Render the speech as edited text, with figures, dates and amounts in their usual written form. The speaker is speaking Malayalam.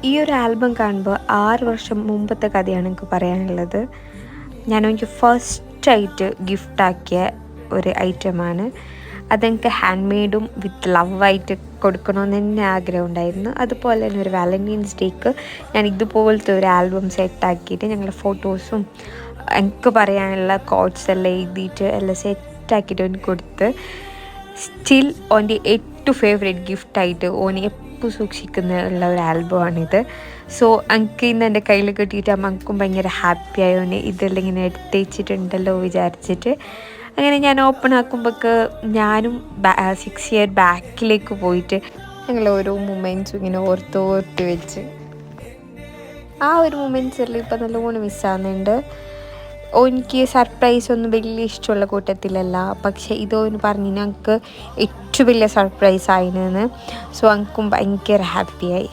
ഈ ഒരു ആൽബം കാണുമ്പോൾ 6 വർഷം മുമ്പത്തെ കഥയാണ് എനിക്ക് പറയാനുള്ളത്. എനിക്ക് ഫസ്റ്റായിട്ട് ഗിഫ്റ്റാക്കിയ ഒരു ഐറ്റമാണ്. അതെനിക്ക് ഹാൻഡ് മെയ്ഡും വിത്ത് ലവായിട്ട് കൊടുക്കണമെന്ന് തന്നെ ആഗ്രഹം ഉണ്ടായിരുന്നു. അതുപോലെ തന്നെ ഒരു വാലൻറ്റൈൻസ് ഡേക്ക് ഞാൻ ഇതുപോലത്തെ ഒരു ആൽബം സെറ്റാക്കിയിട്ട് ഞങ്ങളുടെ ഫോട്ടോസും എനിക്ക് പറയാനുള്ള കോട്ട്സ് എല്ലാം എഴുതിയിട്ട് എല്ലാം സെറ്റാക്കിയിട്ട് ഓന് കൊടുത്ത്. സ്റ്റിൽ ഓൻ്റെ ഏറ്റവും ഫേവറേറ്റ് ഗിഫ്റ്റായിട്ട് ഓന് എപ്പോൾ സൂക്ഷിക്കുന്ന ഒരു ആൽബമാണിത്. സോ എനിക്ക് ഇന്ന് എൻ്റെ കയ്യിൽ കിട്ടിയിട്ട് അമ്മക്കും ഭയങ്കര ഹാപ്പിയായി. ഓന് ഇതെല്ലാം ഇങ്ങനെ എടുത്ത് വെച്ചിട്ടുണ്ടല്ലോ വിചാരിച്ചിട്ട്. അങ്ങനെ ഞാൻ ഓപ്പൺ ആക്കുമ്പോഴേക്ക് ഞാനും 6 ഇയർ ബാക്കിലേക്ക് പോയിട്ട് ഞങ്ങൾ ഓരോ മൊമെൻറ്റ്സും ഇങ്ങനെ ഓർത്ത് വെച്ച് ആ ഒരു മൊമെൻറ്റ്സ് എല്ലാം ഇപ്പം നല്ലോണം മിസ്സാകുന്നുണ്ട്. എനിക്ക് സർപ്രൈസ് ഒന്നും വലിയ ഇഷ്ടമുള്ള കൂട്ടത്തിലല്ല, പക്ഷേ ഇതോന്ന് പറഞ്ഞ് ഞങ്ങൾക്ക് ഏറ്റവും വലിയ സർപ്രൈസ് ആയിരുന്നു. സോ എനിക്കും ഭയങ്കര ഹാപ്പിയായി.